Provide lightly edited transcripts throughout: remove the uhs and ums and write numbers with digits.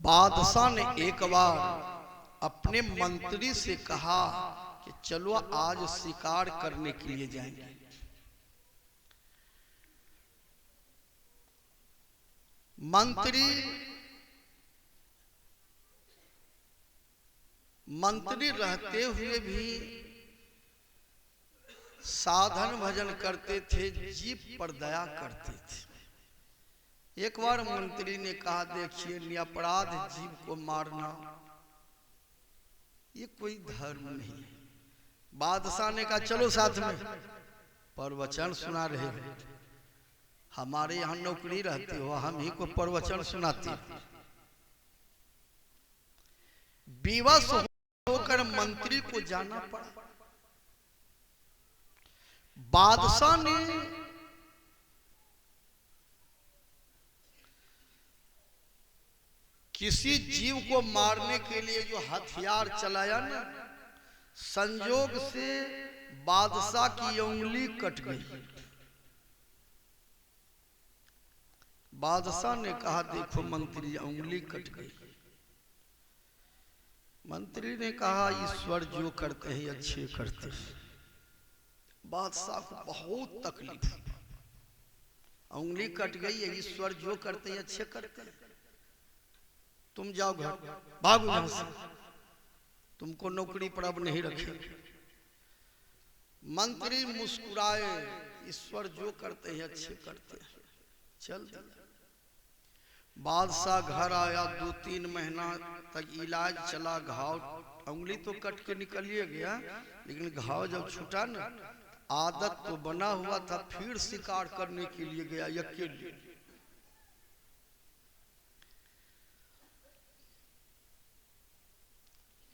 बादशाह ने एक बार अपने मंत्री से कहा कि चलो आज शिकार करने के लिए जाएंगे। मंत्री रहते हुए भी साधन भजन करते थे, जीव पर दया करते थे। एक बार मंत्री ने कहा, देखिए निरपराध जीव को मारना ये कोई धर्म नहीं है। बादशाह ने कहा, चलो साथ में प्रवचन सुना रहे हो, हमारे यहाँ नौकरी रहती हो, हम ही को प्रवचन सुनाते। विवश होकर मंत्री को जाना पड़ा। बादशाह ने किसी जीव को मारने के लिए जो हथियार चलाया ना, संजोग से बादशाह की उंगली कट गई। बादशाह ने कहा, देखो मंत्री, उंगली कट गई। मंत्री ने कहा, ईश्वर जो करते हैं अच्छे करते हैं। बादशाह को बहुत तकलीफ, उंगली कट गई है, ईश्वर जो करते हैं अच्छे करते हैं। तुम जाओ घर, भागो यहां से, तुमको नौकरी पर अब नहीं रखे। मंत्री मुस्कुराए, ईश्वर जो करते हैं अच्छे करते हैं, चल दिया। बादशाह घर आया, 2-3 महीना तक इलाज चला। घाव, उंगली तो कट के निकलिए गया, लेकिन घाव जब छूटा ना, आदत तो बना हुआ था, फिर शिकार करने के लिए गया अकेले।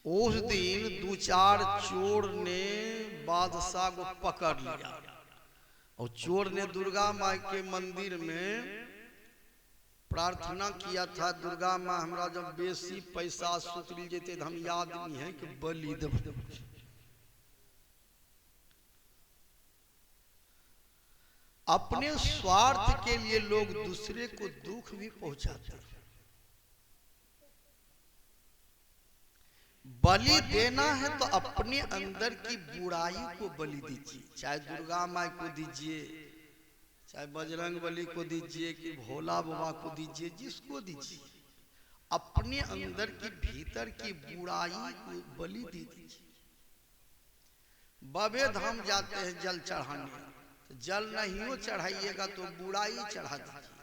उस दिन 2-4 चोर ने बादशाह को पकड़ लिया, और चोर ने दुर्गा माई के मंदिर में प्रार्थना किया था, दुर्गा माँ हमरा जब बेसी पैसा सुतरी जेते हम याद नहीं है कि बलि देव। अपने स्वार्थ के लिए लोग दूसरे को दुख भी पहुंचाते हैं। बलि देना है तो अपने अंदर की बुराई को बलि दीजिए, चाहे दुर्गा माई को दीजिए, चाहे बजरंग बली को दीजिए, कि भोला बाबा को दीजिए, जिसको दीजिए, अपने अंदर की भीतर की बुराई को बलि दे दीजिए। बाबे धाम जाते हैं जल चढ़ाने, तो जल नहीं चढ़ाइएगा तो बुराई चढ़ा दीजिए।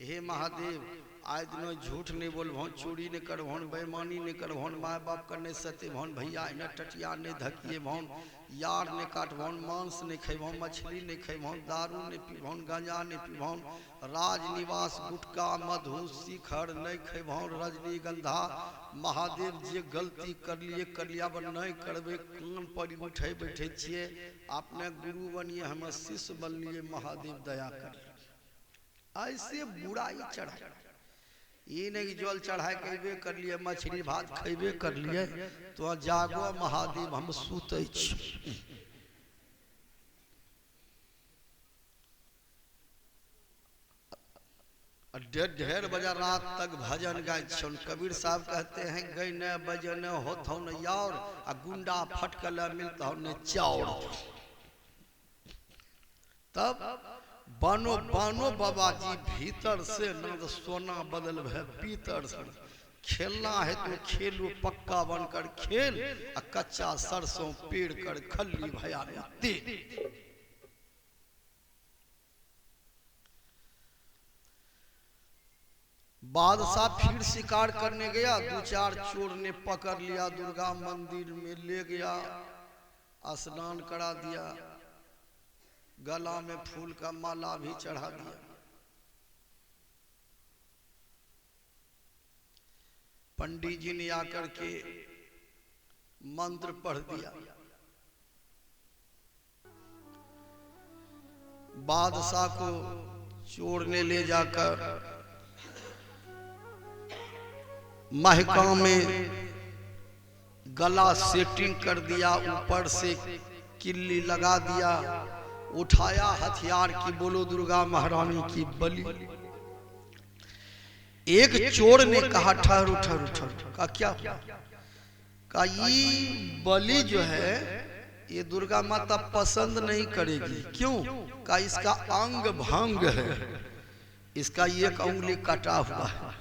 हे महादेव, आज दिन झूठ नहीं बोल भौन, चोरी नहीं कर भौन, बेईमानी नहीं कर भौन, माँ बाप का नहीं सत्य भौन, भैया इन्हें टटिया नहीं धकिए भौन, यार ने काट भौन, मांस नहीं खाई भौन, मछली नहीं खाई भौन, दारू नहीं पी भौन, गांजा नहीं पी भौन, राजनिवास गुटका मधु शिखर नहीं खाई भौन, रजनीगंधा। महादेव जे गलती कर लिए, अब नहीं करबे, कान पर उठे बैठे छिए, अपने गुरु बनिए, हमें शिष्य बनिए, महादेव दया कर। ऐसे बुराई चढ़ा, ये नहीं जल चढ़ाए खेबे कर लिए, मछली भात खेबे कर लिए, तो जागो महादेव हम सुते छी। ढेर बजा रात तक भजन गाय। कबीर साहब कहते हैं, गई न बजन होत हो न यार, आ गुंडा फटकल मिलता हो न चाउर। तब बानो बाबा जी भीतर से न सोना बदल है पीतर से। खेलना है तो खेलो पक्का बनकर खेल, आ कच्चा सरसों पेड़ कर खल्ली भया तेल। बादशाह फिर शिकार करने गया, 2-4 चोर ने पकड़ लिया, दुर्गा मंदिर में ले गया, स्नान करा दिया, गला में फूल का माला भी चढ़ा दिया। पंडित जी ने आकर के मंत्र पढ़ दिया। बादशाह को चोर ने ले जाकर महका में गला सेटिंग कर दिया, ऊपर से किल्ली लगा दिया, उठाया हथियार की, बोलो दुर्गा महारानी की बलि। एक चोर ने कहा ठहरो ठहरो ठहरो। कहा क्या? कहा ये बलि जो है ये दुर्गा माता पसंद नहीं करेगी। क्यों? कहा इसका अंग भंग है, इसका एक उंगली कटा हुआ है,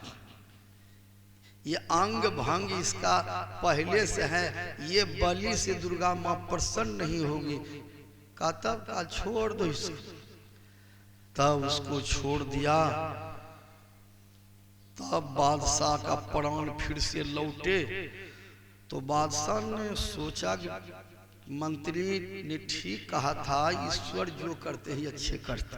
ये अंग भंग इसका पहले से है, ये बलि से दुर्गा माँ प्रसन्न नहीं होगी। कहा तब? कहा छोड़ दो इसको। तब उसको छोड़ दिया। तब बादशाह का प्राण फिर से लौटे। तो बादशाह ने सोचा कि मंत्री ने ठीक कहा था, ईश्वर जो करते ही अच्छे करते।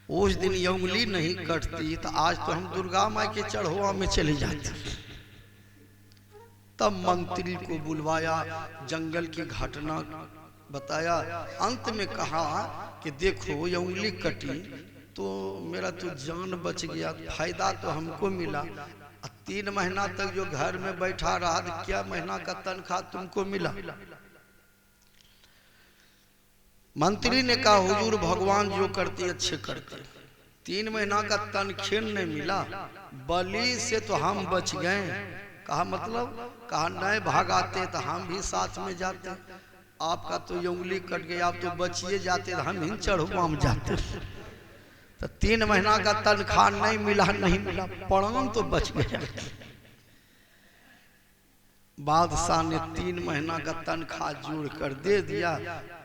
उस दिन ये उंगली नहीं कटती तो आज तो हम दुर्गा माँ के चढ़ोआ में चले जाते। तब मंत्री को बुलवाया, जंगल की घटना बताया। अंत में कहा कि देखो ये उंगली कटी तो मेरा तो जान बच गया, फायदा तो हमको मिला। 3 महीना तक जो घर में बैठा रहा तो क्या महीना का तनख्वाह तुमको मिला? मंत्री ने कहा हुजूर भगवान जो करते अच्छे करते। 3 महीना का तनख्वाह नहीं मिला, बलि से तो हम बच गए। कहा मतलब? कहा नए भागाते तो हम भी साथ में जाते, आपका तो ये उंगली कट गई, आप तो बचिए जाते, हम ही चढ़ुआ में जाते। तो 3 महीना का तनख्वाह नहीं मिला, नहीं मिला, प्राण तो बच गया। बादशाह ने 3 महीना का तनख्वाह जोड़ कर दे दिया।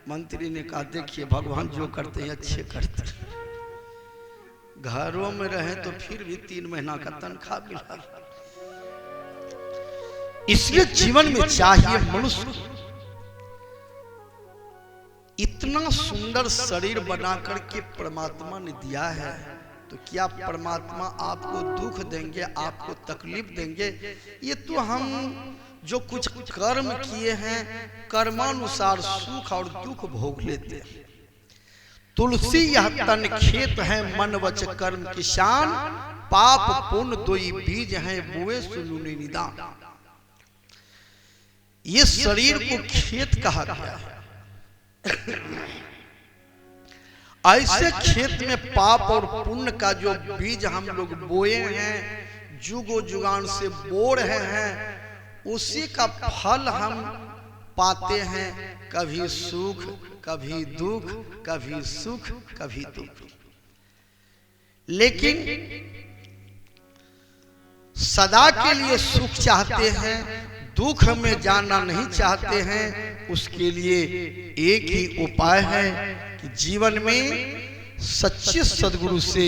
मंत्री ने कहा देखिए भगवान जो करते हैं अच्छे करते। घरों में रहे तो फिर भी 3 महीना का तनख्वाह मिला। इसलिए जीवन में चाहिए मनुष्य इतना सुंदर शरीर बना करके परमात्मा ने दिया है, तो क्या परमात्मा आपको दुख देंगे, आपको तकलीफ देंगे? ये तो हम जो कुछ कर्म किए हैं कर्मानुसार सुख और दुख भोग लेते हैं। तुलसी यह तन खेत है मन वच कर्म किसान, पाप पुण्य दोई बीज हैं बुए सुनुनि निदान। ये शरीर को खेत कहा गया है। ऐसे खेत में पाप और पुण्य का जो बीज हम लोग बोए हैं, जुगो जुगान से बो रहे हैं, उसी का फल हम पाते हैं। कभी सुख कभी दुख, कभी सुख कभी दुख। लेकिन सदा के लिए सुख चाहते हैं, दुख में जाना नहीं चाहते हैं। उसके लिए एक ही उपाय है कि जीवन में सच्चे सद्गुरु से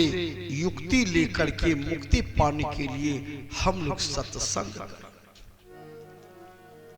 युक्ति लेकर के मुक्ति पाने के लिए हम लोग सत्संग करें।